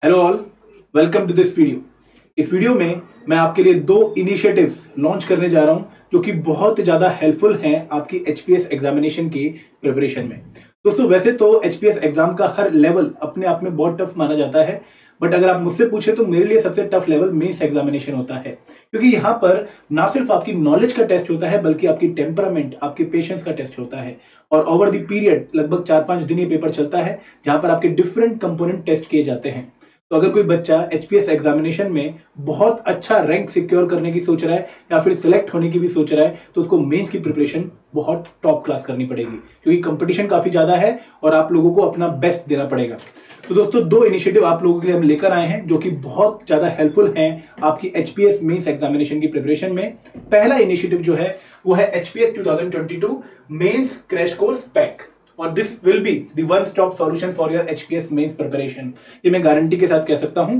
Hello all, welcome to this video. इस video में मैं आपके लिए दो इनिशिएटिव्स लॉन्च करने जा रहा हूं जो कि बहुत ज़्यादा हेल्पफुल हैं आपकी एचपीएस एग्जामिनेशन की प्रिपरेशन में। दोस्तों, वैसे तो एचपीएस एग्जाम का हर लेवल अपने आप में बहुत टफ माना जाता है, बट अगर आप मुझसे पूछे तो मेरे लिए सबसे टफ लेवल मेंस एग्जामिनेशन होता है, क्योंकि यहाँ पर ना सिर्फ आपकी नॉलेज का टेस्ट होता है बल्कि आपकी टेम्परामेंट, आपके पेशेंस का टेस्ट होता है। और ओवर द पीरियड लगभग 4-5 दिन ये पेपर चलता है, जहां पर आपके डिफरेंट कंपोनेंट टेस्ट किए जाते हैं। तो अगर कोई बच्चा एचपीएस एग्जामिनेशन में बहुत अच्छा रैंक सिक्योर करने की सोच रहा है या फिर सिलेक्ट होने की भी सोच रहा है, तो उसको मेंस की प्रिपरेशन बहुत टॉप क्लास करनी पड़ेगी, क्योंकि कंपटीशन काफी ज्यादा है और आप लोगों को अपना बेस्ट देना पड़ेगा। तो दोस्तों, दो इनिशिएटिव आप लोगों के लिए हम लेकर आए हैं जो कि बहुत ज्यादा हेल्पफुल हैं आपकी एचपीएस मेंस एग्जामिनेशन की प्रिपरेशन में। पहला इनिशिएटिव जो है वो है HPS 2022 mains crash course pack, और this will be the one stop solution for your HPS mains preparation. ये मैं गारंटी के साथ कह सकता हूं,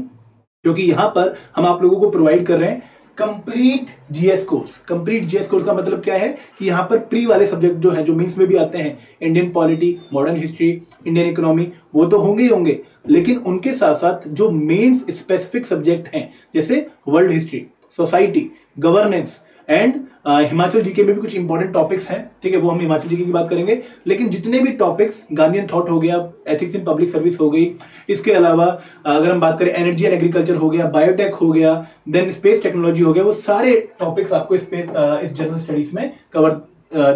क्योंकि यहां पर हम आप लोगों को प्रोवाइड कर रहे हैं complete GS course. Complete GS course का मतलब क्या है कि यहां पर प्री वाले सब्जेक्ट जो है, जो मेंस में भी आते हैं, Indian polity, modern history, Indian economy, वो तो होंगे ही होंगे, लेकिन उनके साथ साथ जो मेंस स्पेसिफिक सब्जेक्ट हैं, जैसे world history, society, governance and Himachal GK में भी कुछ इंपॉर्टेंट टॉपिक्स हैं, ठीक है, वो हम हिमाचल जीके की बात करेंगे। लेकिन जितने भी टॉपिक्स, गांधीयन थॉट हो गया, एथिक्स इन पब्लिक सर्विस हो गई, इसके अलावा अगर हम बात करें एनर्जी एंड एग्रीकल्चर हो गया, बायोटेक हो गया, देन स्पेस टेक्नोलॉजी हो गया, वो सारे टॉपिक्स आपको इस जनरल स्टडीज में कवर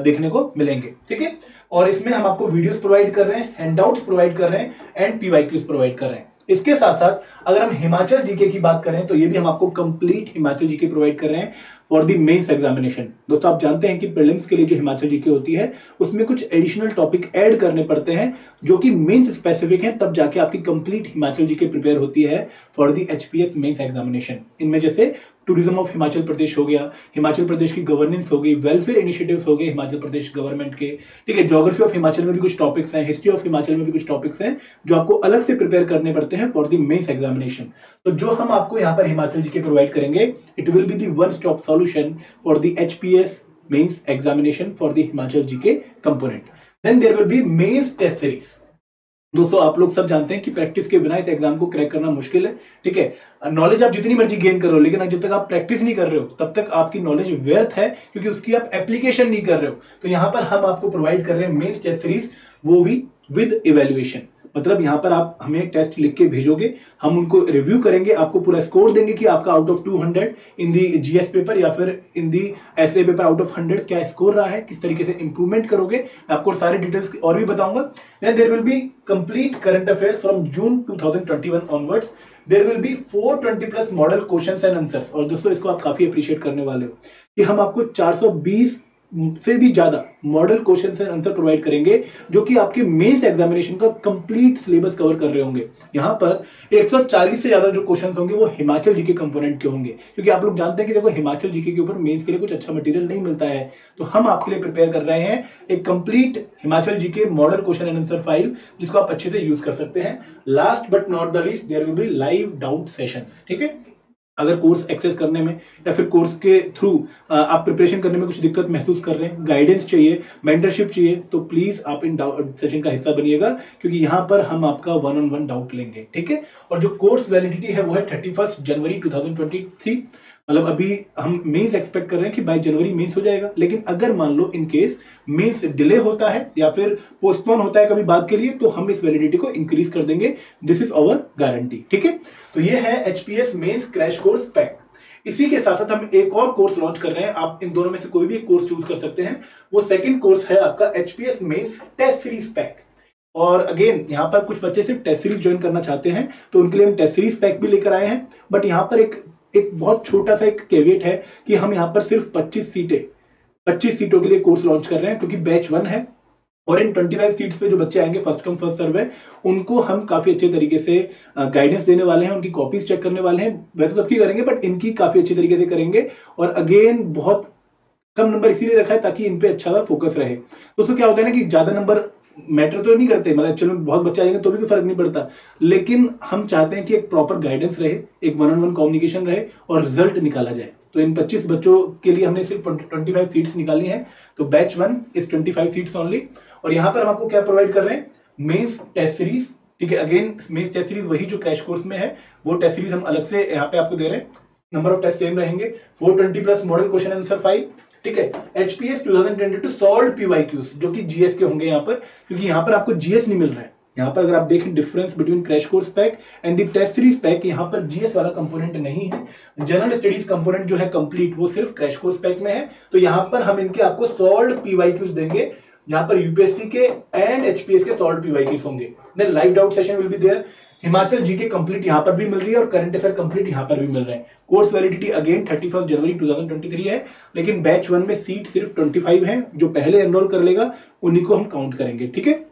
देखने को मिलेंगे, ठीक है। और इसमें हम आपको वीडियोस प्रोवाइड कर रहे हैं, हैंडआउट्स प्रोवाइड कर रहे हैं एंड पीवाईक्यूज प्रोवाइड कर रहे हैं। इसके साथ साथ अगर हम हिमाचल जीके की बात करें तो ये भी हम आपको कंप्लीट हिमाचल जीके प्रोवाइड कर रहे हैं फॉर द मेंस एग्जामिनेशन। दोस्तों, आप जानते हैं कि प्रीलिम्स के लिए जो हिमाचल जीके होती है उसमें कुछ एडिशनल टॉपिक ऐड करने पड़ते हैं जो कि मेंस स्पेसिफिक हैं, तब जाके आपकी कंप्लीट हिमाचल जीके प्रिपेयर होती है for the HPS mains examination. इनमें जैसे टूरिज्म ऑफ हिमाचल प्रदेश हो गया, हिमाचल प्रदेश की गवर्नेंस हो गई, वेलफेयर इनिशिएटिव्स हो गए हिमाचल प्रदेश गवर्नमेंट के, ठीक है, ज्योग्राफी ऑफ हिमाचल में भी कुछ टॉपिक्स हैं, हिस्ट्री ऑफ हिमाचल में भी कुछ टॉपिक्स हैं जो आपको अलग से प्रिपेयर करने पड़ते हैं फॉर द मेंस एग्जामिनेशन। तो जो हम आपको यहाँ पर हिमाचल जीके प्रोवाइड करेंगे, it will be the one stop solution for the HPS mains examination for the Himachal GK component. Then there will be mains test series. दोस्तों, आप लोग सब जानते हैं कि प्रैक्टिस के बिना इस एग्जाम को क्रैक करना मुश्किल है, ठीक है। नॉलेज आप जितनी मर्जी गेन कर रहे हो, लेकिन जब तक आप प्रैक्टिस नहीं कर रहे हो तब तक आपकी नॉलेज व्यर्थ है, क्योंकि उसकी आप एप्लीकेशन नहीं कर रहे हो। तो यहां पर हम आपको प्रोवाइड कर रहे हैं मेंस टेस्ट सीरीज, वो भी विद इवेल्युएशन। मतलब यहां पर आप हमें टेस्ट लिख के भेजोगे, हम उनको रिव्यू करेंगे, आपको पूरा स्कोर देंगे कि आपका out of 200 in the GS paper या फिर इन दी एसए पेपर आउट ऑफ 100 क्या स्कोर रहा है, किस तरीके से इंप्रूवमेंट करोगे, मैं आपको सारे डिटेल्स और भी बताऊंगा। Then there will be complete current affairs from June 2021 onwards. There will be 420 plus model questions and answers. और दोस्तों, इसको आप काफी अप्रिशिएट करने वाले हो कि हम आपको 420 से भी ज्यादा model questions and answer provide करेंगे जो कि आपके मेंस एग्जामिनेशन का कंप्लीट सिलेबस कवर कर रहे होंगे। यहां पर 140 से ज्यादा जो क्वेश्चंस होंगे वो हिमाचल जीके कंपोनेंट के होंगे, क्योंकि आप लोग जानते हैं कि देखो, हिमाचल जीके के ऊपर मेंस के लिए कुछ अच्छा मटेरियल नहीं मिलता है। तो हम आपके लिए प्रिपेयर कर रहे हैं एक complete Himachal GK model question and answer file, जिसको आप अच्छे से यूज कर सकते हैं। Last but not the least, there will be live doubt sessions, ठीक है। अगर कोर्स एक्सेस करने में या फिर कोर्स के थ्रू आप प्रिपरेशन करने में कुछ दिक्कत महसूस कर रहे हैं, गाइडेंस चाहिए, मेंटरशिप चाहिए, तो प्लीज आप इन सेशन का हिस्सा बनिएगा, क्योंकि यहां पर हम आपका 1-on-1 डाउट लेंगे, ठीक है। और जो कोर्स वैलिडिटी है वो है 31 जनवरी 2023। मतलब अभी हम मेंस एक्सपेक्ट कर रहे हैं कि बाय जनवरी मेंस हो जाएगा, लेकिन अगर मान लो इन केस मेंस डिले होता है या फिर पोस्टपोन होता है कभी बाद के लिए, तो हम इस वैलिडिटी को इंक्रीज कर देंगे। दिस इज आवर गारंटी, ठीक है। तो ये है HPS mains crash course pack. इसी के साथ साथ हम एक और कोर्स लॉन्च कर रहे हैं, आप इन दोनों में से कोई भी एक कोर्स चूज कर सकते हैं। वो सेकंड कोर्स है आपका HPS mains test series pack. और अगेन, यहाँ पर कुछ बच्चे सिर्फ टेस्ट सीरीज ज्वाइन करना चाहते हैं, तो उनके लिए हम टेस्ट सीरीज पैक भी लेकर आए हैं। बट यहाँ पर एक बहुत छोटा सा एक कैवेट है कि हम यहाँ पर सिर्फ 25 सीटों के लिए कोर्स लॉन्च कर रहे हैं, क्योंकि बैच 1 है और इन 25 सीट्स पे जो बच्चे आएंगे, फर्स्ट कम फर्स्ट सर्व है, उनको हम काफी अच्छे तरीके से गाइडेंस देने वाले हैं, उनकी कॉपीज चेक करने वाले हैं। वैसे सबकी करेंगे, बट इनकी काफी अच्छे तरीके से करेंगे। और अगेन, बहुत कम नंबर इसीलिए रखा है ताकि इन पे अच्छा सा फोकस रहे। दोस्तों, क्या होता है ना कि ज्यादा नंबर मैटर तो नहीं करते, मतलब चलो बहुत बच्चे आएंगे तो भी कोई फर्क नहीं पड़ता, लेकिन हम चाहते हैं कि एक प्रॉपर गाइडेंस रहे, एक 1-on-1 कम्युनिकेशन रहे और रिजल्ट निकाला जाए। तो इन 25 बच्चों के लिए हमने सिर्फ 25 सीट्स निकाली हैं। तो बैच 1 इज 25 सीट्स ओनली। और यहां पर हम आपको क्या प्रोवाइड कर रहे हैं, मेंस टेस्ट सीरीज ठीक है। अगेन मेंस टेस्ट सीरीज वही जो क्रैश कोर्स में है, वो टेस्ट सीरीज हम अलग से यहाँ पे आपको दे रहे हैं। नंबर ऑफ टेस्ट सेम रहेंगे, 420 plus model question answer file. ठीक है। एचपीएस 2022 सॉल्व पीवाईक्यूज जो कि जीएस के होंगे यहाँ पर, क्योंकि यहाँ पर आपको जीएस नहीं मिल रहा है। यहाँ पर अगर आप देखें difference between crash course pack and the test series pack, यहाँ पर जीएस वाला कंपोनेंट नहीं है। जनरल स्टडीज कंपोनेंट जो है कंप्लीट वो सिर्फ क्रैश कोर्स पैक में है। तो यहाँ पर हम इनके आपको सॉल्व पीवाईक्यूज देंगे, यहाँ पर यूपीएससी के एंड एचपीएस के सॉल्व पीवाईक्यूज होंगे। Then live doubt session will be there. Himachal GK complete यहाँ पर भी मिल रही है और करंट अफेयर कंप्लीट यहाँ पर भी मिल रहे हैं। कोर्स वैलिडिटी अगेन 31 जनवरी 2023 है, लेकिन बैच 1 में सीट सिर्फ 25 है। जो पहले एनरोल कर लेगा उन्हीं को हम काउंट करेंगे। ठीक है।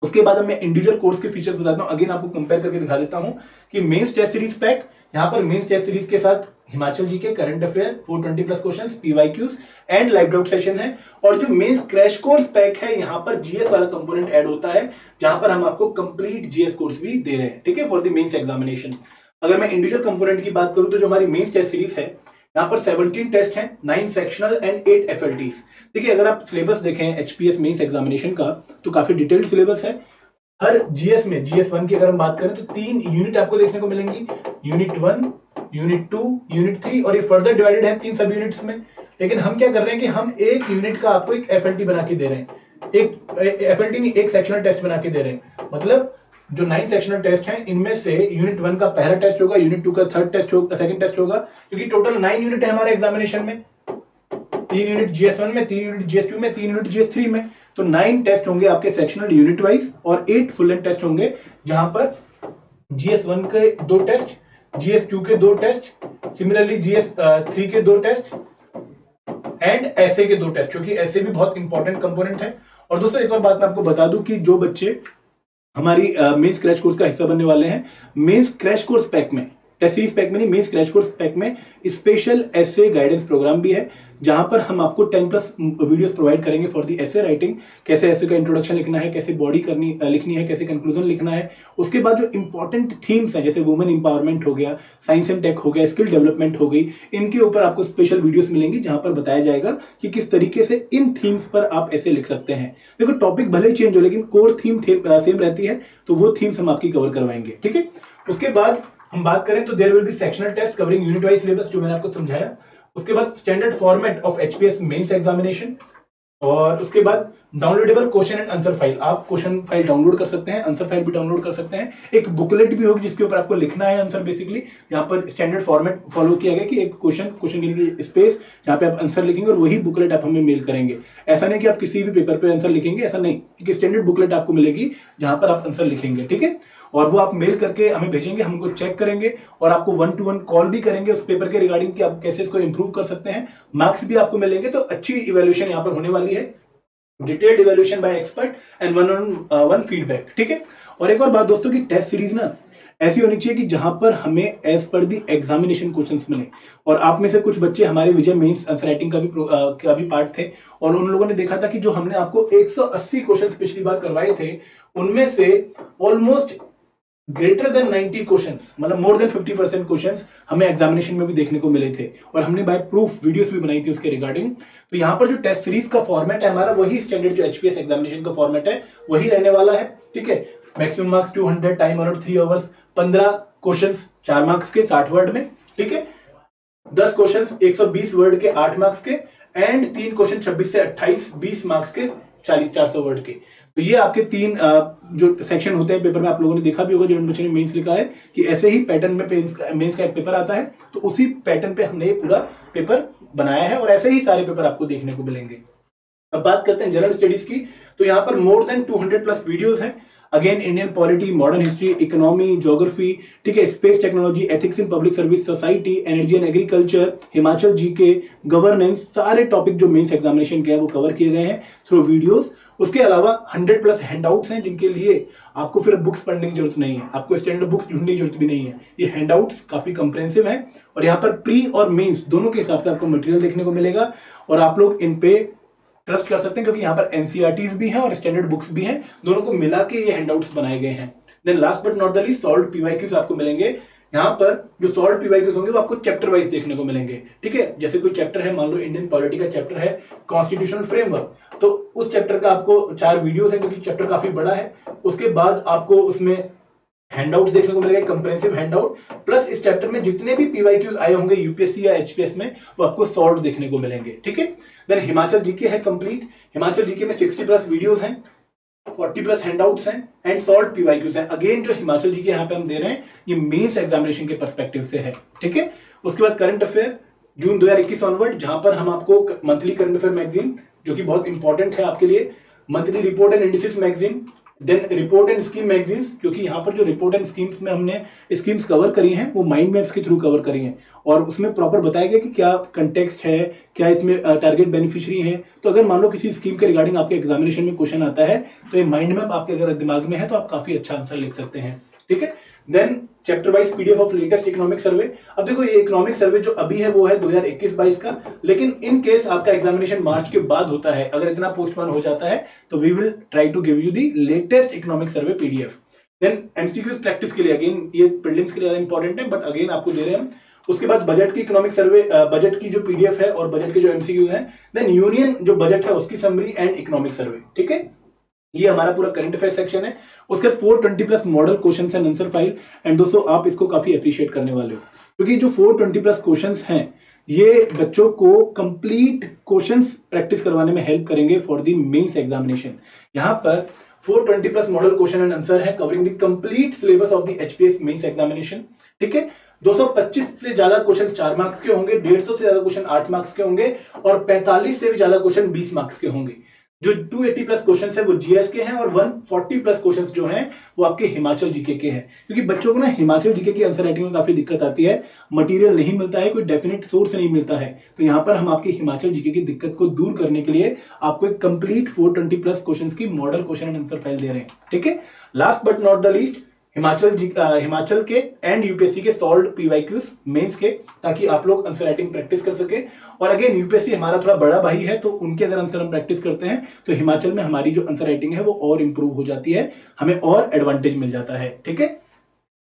उसके बाद मैं इंडिविजुअल कोर्स के फीचर्स बताता हूं। अगेन आपको कंपेयर करके दिखा देता हूं कि मेंस टेस्ट सीरीज पैक, यहाँ पर मेंस टेस्ट सीरीज के साथ हिमाचल जी के current affair 420 plus questions, PYQs and live doubt session है। और जो मेंस क्रैश कोर्स पैक है, यहाँ पर जीएस वाला कंपोनेंट ऐड होता है, जहां पर हम आपको कंप्लीट जीएस कोर्स भी दे रहे हैं। ठीक है, फॉर द मेंस एग्जामिनेशन। अगर मैं इंडिविजुअल कंपोनेंट की बात करूं तो जो हमारी मेंस टेस्ट सीरीज है, यहाँ पर 17 टेस्ट हैं, 9 सेक्शनल एंड 8 एफएलटीज। देखिए, अगर आप सिलेबस देखें एचपीएस मेंस एग्जामिनेशन का तो काफी डिटेल्ड सिलेबस है। हर जीएस में, जीएस 1 की अगर हम बात करें तो 3 यूनिट आपको देखने को मिलेंगी, यूनिट 1, यूनिट 2, यूनिट 3, और ये फर्दर डिवाइडेड है 3 सब यूनिट्स में। लेकिन हम क्या कर रहे हैं कि हम एक यूनिट का आपको एक एफएलटी बना के दे रहे हैं, एक एफएलटी नहीं, एक सेक्शनल टेस्ट बना के दे रहे हैं। मतलब जो 9 सेक्शनल टेस्ट हैं, इनमें से यूनिट 1 का पहला टेस्ट होगा, यूनिट 2 का थर्ड टेस्ट होगा, सेकंड टेस्ट होगा, क्योंकि टोटल 9 यूनिट है हमारे एग्जामिनेशन में। 3 यूनिट जीएस 1 में, 3 यूनिट जीएस 2 में, 3 यूनिट जीएस 3 में। तो 9 टेस्ट होंगे आपके सेक्शनल यूनिट वाइज और 8 फुल लेंथ टेस्ट होंगे, जहां पर जीएस 1 के 2 टेस्ट, जीएस 2 के 2 टेस्ट, सिमिलरली जीएस 3 के 2 टेस्ट एंड एसए के 2 टेस्ट, क्योंकि एसए भी बहुत इंपॉर्टेंट कंपोनेंट है। और दोस्तों एक और बात मैं आपको बता दूं कि जो बच्चे हमारी मेंस क्रैश कोर्स का हिस्सा बनने वाले हैं, मेंस क्रैश कोर्स पैक में, टेस्ट सीरीज पैक में नहीं, मेंस क्रैश कोर्स पैक में स्पेशल एसे गाइडेंस प्रोग्राम भी है, जहां पर हम आपको 10 प्लस वीडियोस प्रोवाइड करेंगे फॉर द एसे राइटिंग। कैसे एसे का इंट्रोडक्शन लिखना है, कैसे बॉडी लिखनी है, कैसे कंक्लूजन लिखना है। उसके बाद जो इंपॉर्टेंट थीम्स हैं, जैसे वुमेन इंपावरमेंट हो गया, साइंस एंड टेक हो गया, स्किल डेवलपमेंट हो गई, इनके ऊपर आपको स्पेशल वीडियोस मिलेंगी, जहां पर बताया जाएगा कि किस तरीके से इन थीम्स पर आप ऐसे लिख सकते हैं। देखो, टॉपिक भले ही चेंज हो, लेकिन कोर थीम सेम रहती है, तो वो थीम्स हम आपकी कवर करवाएंगे। ठीक है। उसके बाद हम बात करें तो there will be sectional test covering unit wise syllabus, जो मैंने आपको समझाया। उसके बाद standard format of HPS mains examination, और उसके बाद downloadable question and answer file. आप क्वेश्चन फाइल डाउनलोड कर सकते हैं, आंसर फाइल भी डाउनलोड कर सकते हैं। एक बुकलेट भी होगी जिसके ऊपर आपको लिखना है आंसर, बेसिकली यहाँ पर स्टैंडर्ड फॉर्मेट फॉलो किया गया कि एक क्वेश्चन के लिए स्पेस, जहाँ पे आप आंसर लिखेंगे, और वही बुकलेट आप हमें मेल करेंगे। ऐसा नहीं कि आप किसी भी पेपर पे आंसर लिखेंगे, ऐसा नहीं, क्योंकि स्टैंडर्ड बुकलेट आपको मिलेगी जहां पर आप आंसर लिखेंगे। ठीक है। और वो आप मेल करके हमें भेजेंगे, हम उनको चेक करेंगे और आपको 1-to-1 कॉल भी करेंगे उस पेपर के रिगार्डिंग कि आप कैसे इसको इंप्रूव कर सकते हैं। मार्क्स भी आपको मिलेंगे। तो अच्छी इवैल्यूएशन यहाँ पर होने वाली है, detailed evaluation bye expert and 1-on-1 feedback. ठीक है। और एक और बात दोस्तों की टेस्ट सीरीज ना ऐसी होनी चाहिए कि जहां पर हमें एज पर दी एग्जामिनेशन क्वेश्चंस मिले। और आप में से कुछ बच्चे हमारे विजय मेंस आंसर राइटिंग का भी पार्ट थे, और उन लोगों ने देखा था कि जो हमने आपको 180 क्वेश्चंस पिछली बार करवाए थे, उनमें से ऑलमोस्ट ग्रेटर देन 90 क्वेश्चंस, मतलब मोर देन 50% क्वेश्चंस हमें एग्जामिनेशन में भी देखने को मिले थे, और हमने बाय प्रूफ वीडियोस भी बनाई थी उसके रिगार्डिंग। तो यहाँ पर जो टेस्ट सीरीज का फॉर्मेट है हमारा, वही स्टैंडर्ड जो एचपीएस एग्जामिनेशन का फॉर्मेट है वही रहने वाला है। ठीक है। Maximum marks 200, time allowed 3 hours, 15 questions 4 marks के 60 वर्ड में। ठीक है। 10 क्वेश्चंस 120 वर्ड के 8 मार्क्स के, एंड 3 क्वेश्चन 26 से 28 20 मार्क्स के 400 वर्ड के। तो ये आपके 3 जो सेक्शन होते हैं पेपर में, आप लोगों ने देखा भी होगा जिन बच्चों ने मेंस लिखा है कि ऐसे ही पैटर्न में मेंस का एक पेपर आता है, तो उसी पैटर्न पे हमने ये पूरा पेपर बनाया है, और ऐसे ही सारे पेपर आपको देखने को मिलेंगे। अब बात करते हैं जनरल स्टडीज की, तो यहाँ पर मोर देन 200 प्लस वीडियोस हैं। Again Indian polity, modern history, economy, geography, ठीक है, space technology, ethics in public service, society, energy and agriculture, Himachal GK, governance, सारे टॉपिक जो मेंस एग्जामिनेशन के हैं वो कवर किए गए हैं थ्रू वीडियोस। उसके अलावा 100 प्लस हैंडआउट्स हैं, जिनके लिए आपको फिर बुक्स पढ़ने की जरूरत नहीं है, आपको स्टैंडर्ड बुक्स ढूंढने की जरूरत भी नहीं है। ये हैंडआउट्स काफी कंप्रेहेंसिव हैं, और यहाँ पर प्री और मेंस दोनों के हिसाब से आपको मटेरियल देखने को मिलेगा, और आप लोग इन पे ट्रस्ट कर सकते हैं, क्योंकि यहाँ पर एनसीईआरटीज भी हैं और स्टैंडर्ड बुक्स भी हैं, दोनों को मिला के ये हैंडआउट्स बनाए गए हैं। Then last but not the least solved PYQs आपको मिलेंगे। यहाँ पर जो सॉल्व्ड पीवाईक्यूज होंगे वो आपको चैप्टर वाइज देखने को मिलेंगे। ठीक है। जैसे कोई चैप्टर है, मान लो इंडियन पॉलिटी का चैप्टर है कॉन्स्टिट्यूशनल फ्रेमवर्क, तो उस चैप्टर का आपको 4 वीडियोस है, क्योंकि चैप्टर काफी बड़ा है। उसके बाद आपको उसमें हैंडआउट्स देखने को मिलेगा, कंप्रेहेंसिव हैंडआउट, प्लस इस चैप्टर में जितने भी पीवाईक्यूज आए होंगे यूपीएससी या एचपीएस में वो आपको सॉल्व देखने को मिलेंगे। ठीक है, देन हिमाचल जीके है कंप्लीट। हिमाचल जीके में 60 प्लस वीडियोस हैं, 40 प्लस हैंडआउट्स हैं एंड सॉल्व पीवाईक्यूज हैं। अगेन जो हिमाचल जीके यहाँ पे हम दे रहे हैं ये मेंस एग्जामिनेशन के पर्सपेक्टिव से है। ठीक है, उसके बाद करंट अफेयर जून 2021 ऑनवर्ड, जहां पर हम आपको मंथली करंट अफेयर मैगजीन जो कि बहुत इंपॉर्टेंट है आपके लिए, monthly report and indices magazine, then report and scheme magazines, क्योंकि यहाँ पर जो रिपोर्ट एंड स्कीम्स में हमने स्कीम्स कवर करी हैं वो माइंड मैप्स के थ्रू कवर करी हैं और उसमें प्रॉपर बताया गया कि क्या कंटेक्स्ट है, क्या इसमें टारगेट बेनिफिशियरी है। तो अगर मान लो किसी स्कीम के रिगार्डिंग आपके एग्जामिनेशन में क्वेश्चन आता है तो ये माइंड मैप आपके अगर दिमाग में है तो आप काफी अच्छा आंसर लिख सकते हैं। ठीक है, then chapter wise PDF of latest economic survey. अब देखो ये इकोनॉमिक सर्वे जो अभी है वो है 2021-22 का, लेकिन इन केस आपका एग्जामिनेशन मार्च के बाद होता है, अगर इतना पोस्टपोन हो जाता है तो we will try to give you the latest economic survey PDF. Then MCQs practice के लिए, अगेन ये प्रीलिम्स के लिए ज्यादा इंपॉर्टेंट है बट अगेन आपको दे रहे हैं हम। उसके बाद बजट की इकोनॉमिक सर्वे, बजट की जो पीडीएफ है और बजट के जो एमसीक्यूज है, देन यूनियन जो बजट है उसकी समरी एंड इकोनॉमिक सर्वे। ठीक है, ये हमारा पूरा करंट अफेयर सेक्शन है। उसके बाद 420 plus model questions and answer file. And दोस्तों आप इसको काफी अप्रिशिएट करने वाले हो क्योंकि जो 420 प्लस क्वेश्चंस हैं ये बच्चों को कंप्लीट क्वेश्चंस प्रैक्टिस करवाने में हेल्प करेंगे फॉर द मेंस एग्जामिनेशन। यहाँ पर 420 plus model question and answer है covering the complete syllabus of the HPS mains examination. ठीक है, 225 से ज्यादा क्वेश्चन 4 मार्क्स के होंगे, 150 से ज्यादा क्वेश्चन 8 मार्क्स के होंगे और 45 से भी ज्यादा क्वेश्चन 20 मार्क्स के होंगे। जो 280 प्लस क्वेश्चन है वो जीएस के हैं और 140 प्लस क्वेश्चन जो हैं वो आपके हिमाचल जीके के हैं, क्योंकि बच्चों को ना हिमाचल जीके की आंसर राइटिंग में काफी दिक्कत आती है, मटेरियल नहीं मिलता है, कोई डेफिनेट सोर्स नहीं मिलता है। तो यहाँ पर हम आपकी हिमाचल जीके की दिक्कत को दूर करने के लिए आपको एक कंप्लीट 420 प्लस क्वेश्चन की model question and answer file दे रहे हैं। ठीक है, last but not the least Himachal के एंड यूपीएससी के सॉल्व्ड पीवाईक्यूज मेंस के, ताकि आप लोग आंसर राइटिंग प्रैक्टिस कर सके। और अगेन यूपीएससी हमारा थोड़ा बड़ा भाई है तो उनके अगर आंसर हम प्रैक्टिस करते हैं तो हिमाचल में हमारी जो आंसर राइटिंग है वो और इंप्रूव हो जाती है, हमें और एडवांटेज मिल जाता है। ठीक है,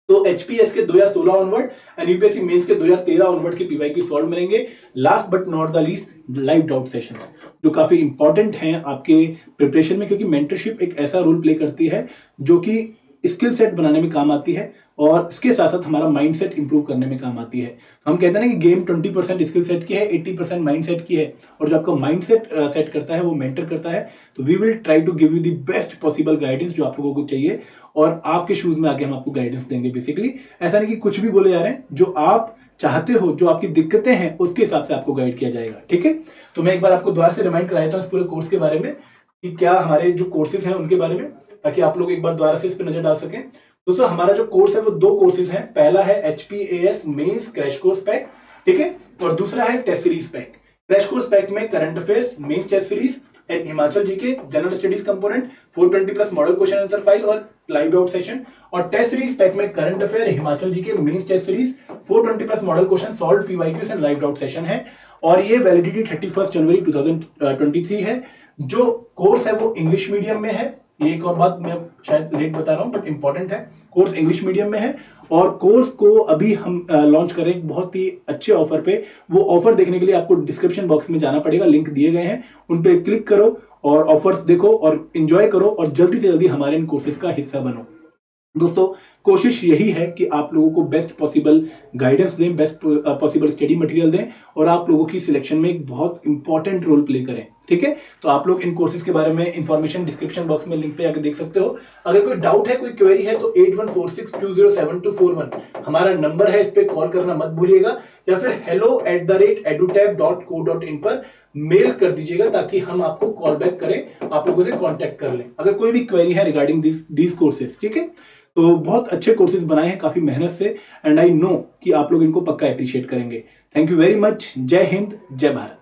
तो एचपीएस के 2016 ऑनवर्ड एंड यूपीएससी मेंस के 2013 ऑनवर्ड के पीवाईक्यू सॉल्व मिलेंगे। Last but not the least live doubt sessions जो काफी इंपॉर्टेंट हैं आपके प्रिपरेशन में, क्योंकि मेंटरशिप एक ऐसा रोल प्ले करती है जो कि स्किल सेट बनाने में काम आती है और इसके साथ साथ हमारा माइंड सेट इंप्रूव करने में काम आती है। तो हम कहते हैं ना कि गेम 20% स्किल सेट की है, 80% माइंड सेट की है और जो आपका माइंड सेट सेट करता है वो मेंटर करता है। तो we will try to give you the best possible guidance जो आप लोगों को चाहिए और आपके शूज में आके हम आपको गाइडेंस देंगे। बेसिकली ऐसा नहीं कि कुछ भी बोले जा रहे हैं, जो आप चाहते हो, जो आपकी दिक्कतें हैं उसके हिसाब से आपको गाइड किया जाएगा। ठीक है, तो मैं एक बार आपको दोबारा से रिमाइंड कराया था इस पूरे कोर्स के बारे में कि क्या हमारे जो कोर्सेज हैं उनके बारे में, ताकि आप लोग एक बार दोबारा से इस पर नजर डाल सकें। दोस्तों हमारा जो कोर्स है वो 2 कोर्सेज हैं, पहला है HPAS mains crash course pack, ठीक है, और दूसरा है test series pack. Crash course pack में current affairs, mains test series and Himachal GK, general studies component, 420 plus model question answer file और लाइव डाउट सेशन। और टेस्ट सीरीज पैक में current affair, Himachal GK, mains test series, 420 plus model question, solve PYQs and live doubt session है। और ये validity 31 जनवरी 2023 है। जो course है वो इंग्लिश मीडियम में है, ये एक और बात मैं शायद लेट बता रहा हूं बट इंपॉर्टेंट है, कोर्स इंग्लिश मीडियम में है और कोर्स को अभी हम लॉन्च कर रहे हैं बहुत ही अच्छे ऑफर पे। वो ऑफर देखने के लिए आपको डिस्क्रिप्शन बॉक्स में जाना पड़ेगा, लिंक दिए गए हैं, उन पे क्लिक करो और ऑफर्स देखो और एंजॉय करो और जल्दी से जल्दी हमारे इन कोर्सेज का हिस्सा बनो। दोस्तों कोशिश यही है कि आप लोगों को बेस्ट पॉसिबल गाइडेंस दें, बेस्ट पॉसिबल स्टडी मटेरियल दें और आप लोगों की सिलेक्शन में एक बहुत इंपॉर्टेंट रोल प्ले करें। ठीक है, तो आप लोग इन कोर्सेज के बारे में इंफॉर्मेशन डिस्क्रिप्शन बॉक्स में लिंक पे आके देख सकते हो। अगर कोई डाउट है, कोई क्वेरी है तो 8146207241 हमारा नंबर है, इस पे कॉल करना मत भूलिएगा, या फिर hello@edutab.co.in पर मेल कर दीजिएगा ताकि हम आपको कॉल बैक करें, आप लोगों से कांटेक्ट कर लें अगर कोई भी क्वेरी है रिगार्डिंग दीज कोर्सेज। ठीक है, तो बहुत अच्छे कोर्सेज बनाए हैं काफी मेहनत से एंड आई नो कि आप लोग इनको पक्का अप्रिशिएट करेंगे। Thank you very much. जय हिंद, जय भारत।